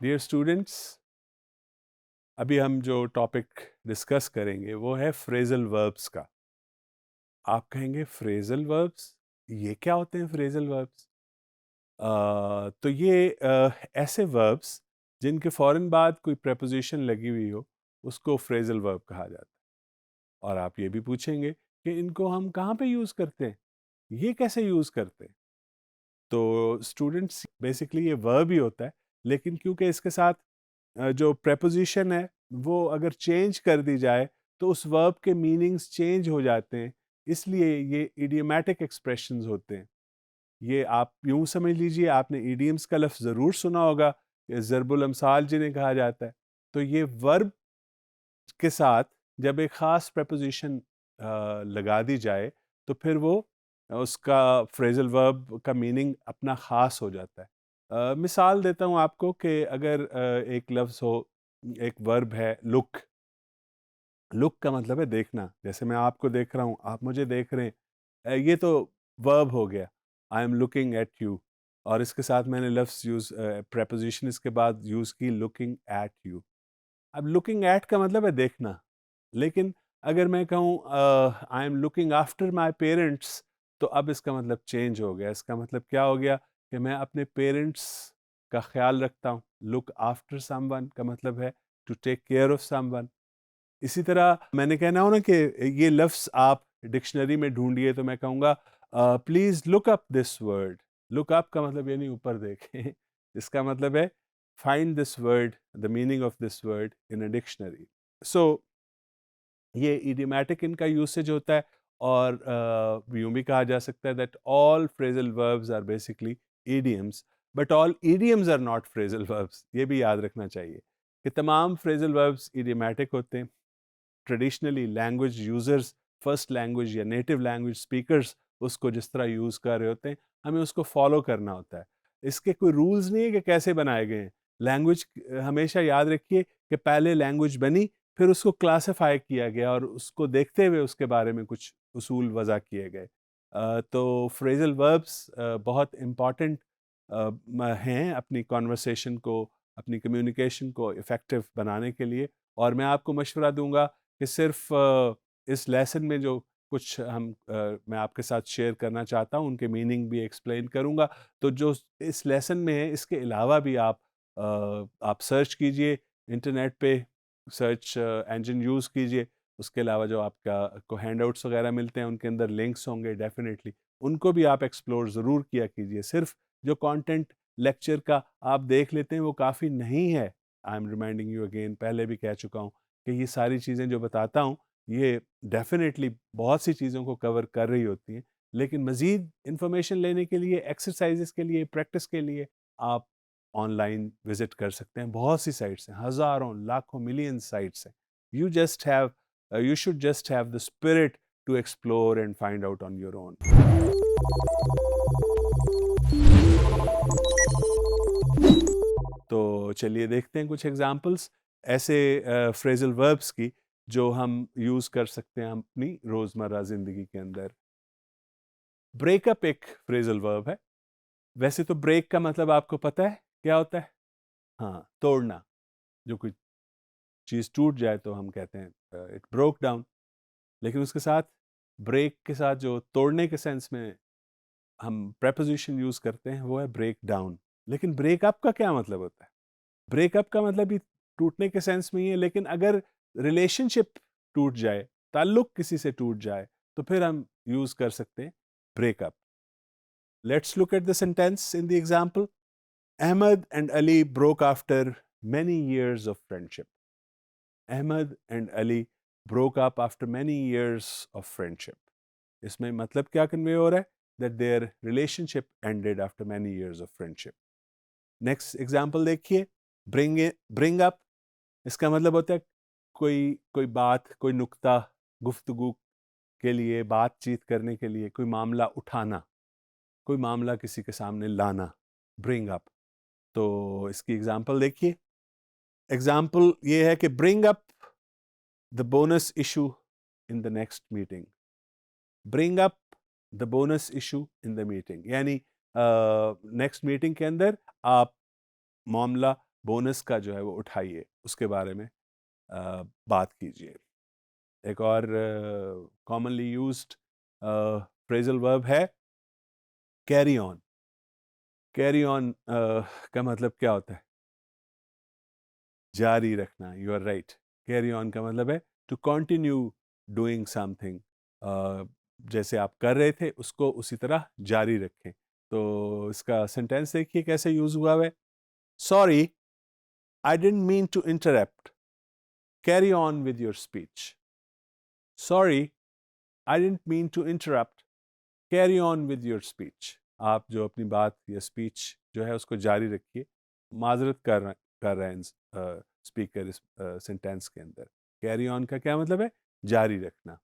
Dear students, अभी हम जो टॉपिक डिस्कस करेंगे वो है फ्रेजल वर्ब्स का। आप कहेंगे फ्रेजल वर्ब्स, ये क्या होते हैं फ्रेजल वर्ब्स? तो ये ऐसे वर्ब्स जिनके फ़ौरन बाद कोई प्रेपोजिशन लगी हुई हो, उसको फ्रेजल वर्ब कहा जाता है। और आप ये भी पूछेंगे कि इनको हम कहाँ पे यूज़ करते हैं, ये कैसे यूज़ करते हैं? तो स्टूडेंट्स, बेसिकली ये वर्ब ही होता है, लेकिन क्योंकि इसके साथ जो प्रेपोजिशन है वो अगर चेंज कर दी जाए तो उस वर्ब के मीनिंग्स चेंज हो जाते हैं, इसलिए ये इडियोमैटिक एक्सप्रेशंस होते हैं। ये आप यूं समझ लीजिए, आपने इडियम्स का लफ्ज़ ज़रूर सुना होगा, ये ज़रबुल अमसाल जिन्हें कहा जाता है। तो ये वर्ब के साथ जब एक ख़ास प्रेपोजिशन लगा दी जाए तो फिर वो उसका फ्रेजल वर्ब का मीनिंग अपना ख़ास हो जाता है। मिसाल देता हूँ आपको कि अगर एक लफ्ज़ हो, एक वर्ब है लुक। लुक का मतलब है देखना, जैसे मैं आपको देख रहा हूँ, आप मुझे देख रहे हैं। ये तो वर्ब हो गया, I am looking at you. और इसके साथ मैंने लफ्ज़ यूज़ प्रेपोजिशन इसके बाद यूज़ की, लुकिंग एट यू। अब लुकिंग एट का मतलब है देखना, लेकिन अगर मैं कहूँ I am looking after my parents, तो अब इसका मतलब चेंज हो गया। इसका मतलब क्या हो गया कि मैं अपने पेरेंट्स का ख्याल रखता हूँ। लुक आफ्टर समवन का मतलब है to take care of someone. इसी तरह मैंने कहना हो ना कि ये लफ्ज़ आप डिक्शनरी में ढूंढिए, तो मैं कहूँगा please look up this word. Look up का मतलब ये नहीं ऊपर देखें इसका मतलब है find this word, the meaning of this word in a dictionary. So ये इडियोमैटिक इनका यूसेज होता है। और यूं भी कहा जा सकता है that all phrasal verbs are basically idioms, but all idioms are not phrasal verbs. ये भी याद रखना चाहिए कि तमाम फ्रेजल वर्ब्स इडियोमैटिक होते हैं। Traditionally language users, first language या नेटिव लैंग्वेज स्पीकर्स उसको जिस तरह यूज़ कर रहे होते हैं, हमें उसको फॉलो करना होता है। इसके कोई रूल्स नहीं है कि कैसे बनाए गए हैं। लैंग्वेज, हमेशा याद रखिए कि पहले लैंग्वेज बनी, फिर उसको क्लासिफाई किया गया और उसको देखते हुए उसके बारे में कुछ उसूल वज़ा किए गए। तो फ्रेजल वर्ब्स बहुत इम्पॉर्टेंट हैं अपनी कॉन्वर्सेशन को, अपनी कम्युनिकेशन को इफ़ेक्टिव बनाने के लिए। और मैं आपको मशवरा दूंगा कि सिर्फ इस लेसन में जो कुछ मैं आपके साथ शेयर करना चाहता हूँ उनके मीनिंग भी एक्सप्लेन करूँगा। तो जो इस लेसन में है, इसके अलावा भी आप सर्च कीजिए इंटरनेट पे, सर्च इंजन यूज़ कीजिए। उसके अलावा जो आपका को हैंडआउट्स वगैरह मिलते हैं उनके अंदर लिंक्स होंगे, डेफिनेटली उनको भी आप एक्सप्लोर ज़रूर किया कीजिए। सिर्फ जो कंटेंट लेक्चर का आप देख लेते हैं वो काफ़ी नहीं है। I am reminding you again, पहले भी कह चुका हूँ कि ये सारी चीज़ें जो बताता हूँ ये डेफिनेटली बहुत सी चीज़ों को कवर कर रही होती हैं, लेकिन मज़ीद इंफॉर्मेशन लेने के लिए, एक्सरसाइजेस के लिए, प्रैक्टिस के लिए आप ऑनलाइन विजिट कर सकते हैं। बहुत सी साइट्स हैं, हज़ारों, लाखों, मिलियन साइट्स हैं। You should just have the spirit to explore and find out on your own. तो चलिए देखते हैं कुछ एग्जांपल्स ऐसे फ्रेजल वर्ब्स की जो हम यूज़ कर सकते हैं अपनी रोज़मर्रा ज़िंदगी के अंदर। ब्रेकअप एक फ्रेजल वर्ब है। वैसे तो ब्रेक का मतलब आपको पता है क्या होता है? हाँ, तोड़ना। जो कोई चीज़ टूट जाए तो हम कहते हैं इट ब्रोक डाउन। लेकिन उसके साथ ब्रेक के साथ जो तोड़ने के सेंस में हम प्रेपोजिशन यूज़ करते हैं वो है ब्रेक डाउन। लेकिन ब्रेकअप का क्या मतलब होता है? ब्रेकअप का मतलब भी टूटने के सेंस में ही है, लेकिन अगर रिलेशनशिप टूट जाए, ताल्लुक किसी से टूट जाए, तो फिर हम यूज कर सकते हैं breakup. Let's look at the sentence in the example. Ahmed and Ali broke after many years of friendship. Ahmed and Ali broke up after many years of friendship. इसमें मतलब क्या कन्वे हो रहा है? That their relationship ended after many years of friendship. Next example देखिए। Bring up, इसका मतलब होता है कोई कोई बात, कोई नुक्ता, गुफ्तगू के लिए, बातचीत करने के लिए कोई मामला उठाना, कोई मामला किसी के सामने लाना, ब्रिंग अप। तो इसकी एग्जाम्पल देखिए। एग्जाम्पल ये है कि bring up the bonus issue in the next meeting. Bring up the bonus issue in the meeting, यानी नेक्स्ट मीटिंग के अंदर आप मामला बोनस का जो है वो उठाइए, उसके बारे में बात कीजिए। एक और कॉमनली यूज्ड फ्रेजल वर्ब है कैरी ऑन। कैरी ऑन का मतलब क्या होता है? जारी रखना। You are right. Carry on का मतलब है टू कंटिन्यू डूइंग समथिंग। जैसे आप कर रहे थे उसको उसी तरह जारी रखें। तो इसका सेंटेंस देखिए कैसे यूज हुआ है। Sorry, I didn't mean to interrupt, carry on with your speech. Sorry, I didn't mean to interrupt, carry on with your speech. आप जो अपनी बात या स्पीच जो है उसको जारी रखिए। माजरत कर रहे हैं स्पीकर इस सेंटेंस के अंदर। कैरी ऑन का क्या मतलब है? जारी रखना।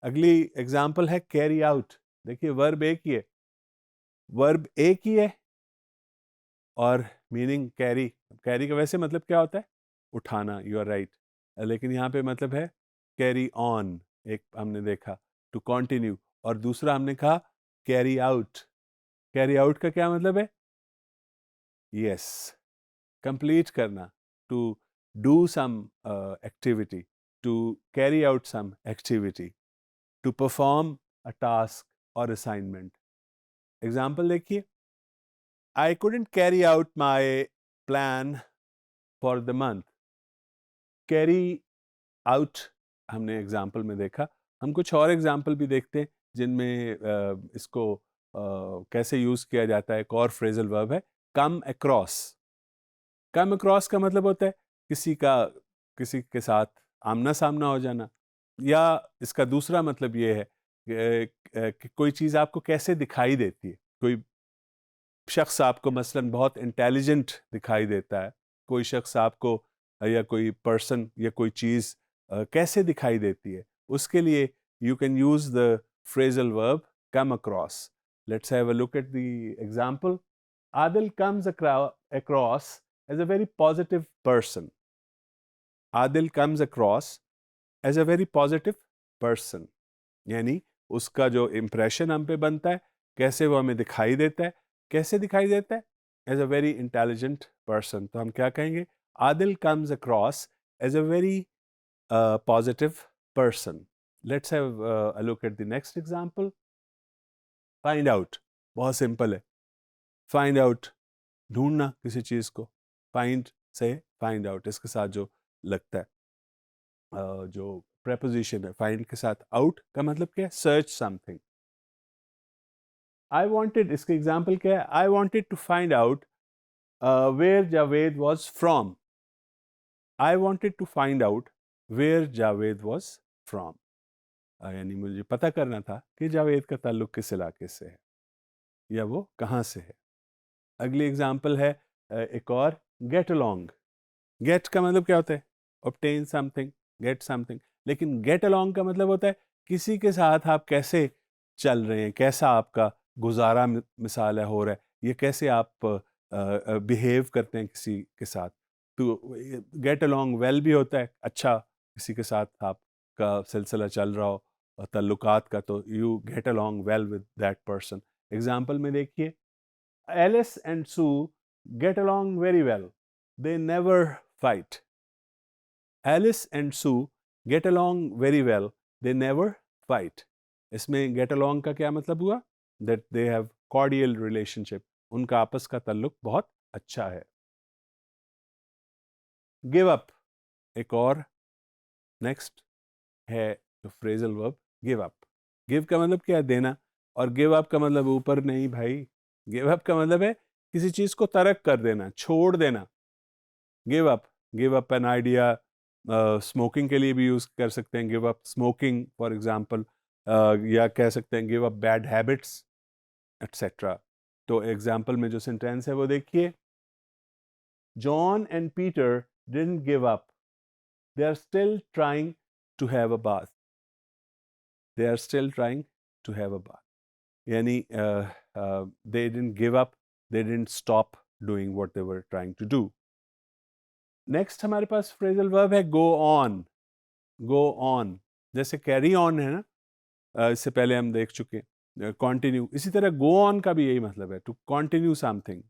अगली एग्जाम्पल है कैरी आउट। देखिए वर्ब एक ही है, वर्ब एक ही है और मीनिंग कैरी। कैरी का वैसे मतलब क्या होता है? उठाना। You are right. लेकिन यहाँ पे मतलब है कैरी ऑन। एक हमने देखा टू कंटिन्यू, और दूसरा हमने कहा कैरी आउट। कैरी आउट का क्या मतलब है? यस, कंप्लीट करना, to do some activity, to carry out some activity, to perform a task और असाइनमेंट। एग्जाम्पल देखिए, I couldn't carry out my plan for the month. Carry out हमने example में देखा। हम कुछ और एग्जाम्पल भी देखते हैं जिनमें इसको कैसे यूज किया जाता है। एक और फ्रेजल वर्ब है कम अक्रॉस। कम अक्रॉस का मतलब होता है किसी के साथ आमना सामना हो जाना। या इसका दूसरा मतलब ये है कि कोई चीज़ आपको कैसे दिखाई देती है। कोई शख्स आपको मसलन बहुत इंटेलिजेंट दिखाई देता है, कोई शख्स आपको या कोई पर्सन या कोई चीज़ कैसे दिखाई देती है, उसके लिए you can use the phrasal verb come across. Let's have a look at the example. Adil comes across as a very positive person. Adil comes across as a very positive person. यानी उसका जो इम्प्रेशन हम पे बनता है, कैसे वो हमें दिखाई देता है। कैसे दिखाई देता है? As a very intelligent person. तो हम क्या कहेंगे? Adil comes across as a very positive person. Let's have a look at the next example. Find out बहुत सिंपल है। फाइंड आउट ढूंढना किसी चीज को। फाइंड से फाइंड आउट, इसके साथ जो लगता है जो प्रेपोजिशन है फाइंड के साथ, आउट का मतलब क्या है? Search something. आई वॉन्टेड, इसके एग्जाम्पल क्या है? I wanted to find out where Javed was from. I wanted to find out where Javed was from. यानी मुझे पता करना था कि जावेद का ताल्लुक किस इलाके से है या वो कहाँ से है। अगली एग्जाम्पल है एक और, गेट अलोंग। गेट का मतलब क्या होता है? Obtain something, get something. लेकिन गेट अलोंग का मतलब होता है किसी के साथ आप कैसे चल रहे हैं, कैसा आपका गुजारा मिसाल है हो रहा है, ये कैसे आप बिहेव करते हैं किसी के साथ। तो गेट अलोंग वेल भी होता है, अच्छा किसी के साथ आपका सिलसिला चल रहा हो ताल्लुकात का, तो you get along well with that person. Example में देखिए, Alice and Sue get along very well, they never fight. Alice and Sue get along very well. They never fight. इसमें get along का क्या मतलब हुआ? That they have cordial relationship. उनका आपस का ताल्लुक बहुत अच्छा है। Give up एक और नेक्स्ट है जो phrasal verb give up. Give का मतलब क्या है? देना। और गिव अप का मतलब ऊपर नहीं भाई। गिव अप का मतलब है किसी चीज को तर्क कर देना, छोड़ देना। Give up an idea. Smoking के लिए भी यूज कर सकते हैं give up smoking for example, या कह सकते हैं give up bad habits etcetera. तो एग्जांपल में जो सेंटेंस है वो देखिए, John and Peter didn't give up, they are still trying to have a bath. They are still trying to have a bath. यानी they didn't give up, they didn't stop doing what they were trying to do. Next हमारे पास phrasal verb है go on. Go on जैसे carry on है ना, इससे पहले हम देख चुके। कंटिन्यू, इसी तरह गो ऑन का भी यही मतलब है, to continue something,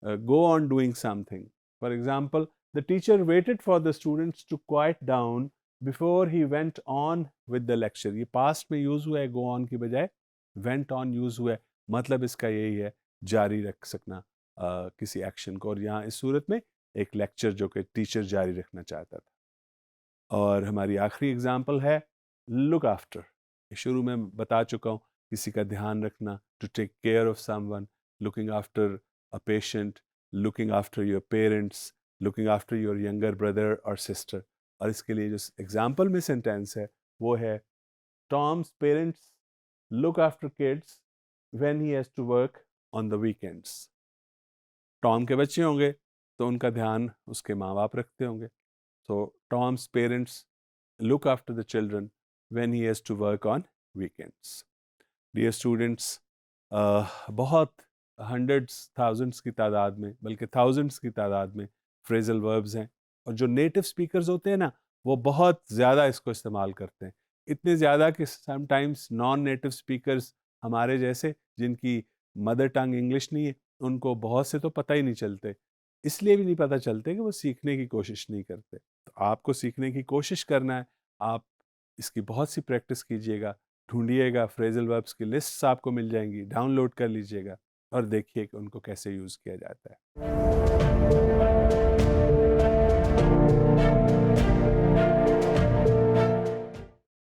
go on doing something. For example, the teacher waited for the students to quiet down before he went on with the lecture. ये past में use हुआ है, go on की बजाय went on use हुआ है. मतलब इसका यही है, जारी रख सकना किसी एक्शन को. और यहाँ इस सूरत में एक लेक्चर जो कि टीचर जारी रखना चाहता था. और हमारी आखिरी एग्जाम्पल है लुक आफ्टर. शुरू में बता चुका हूँ, किसी का ध्यान रखना, to take care of someone, looking after a patient, looking after your parents, looking after your younger brother और सिस्टर. और इसके लिए जो एग्जाम्पल में सेंटेंस है वो है Tom's parents look after kids when he has to work on the weekends. Tom के बच्चे होंगे तो उनका ध्यान उसके माँ बाप रखते होंगे. So Tom's parents look after the children when he has to work on weekends. Dear students, बहुत hundreds, thousands की तादाद में, बल्कि thousands की तादाद में phrasal verbs हैं. और जो native speakers होते हैं ना, वो बहुत ज़्यादा इसको इस्तेमाल करते हैं. इतने ज़्यादा कि sometimes non-native speakers हमारे जैसे, जिनकी मदर टंग इंग्लिश नहीं है, उनको बहुत से तो पता ही नहीं चलते. इसलिए भी नहीं पता चलते कि वो सीखने की कोशिश नहीं करते. तो आपको सीखने की कोशिश करना है. आप इसकी बहुत सी प्रैक्टिस कीजिएगा, ढूंढिएगा, फ्रेजल वर्ब्स की लिस्ट्स आपको मिल जाएंगी, डाउनलोड कर लीजिएगा और देखिए कि उनको कैसे यूज़ किया जाता है.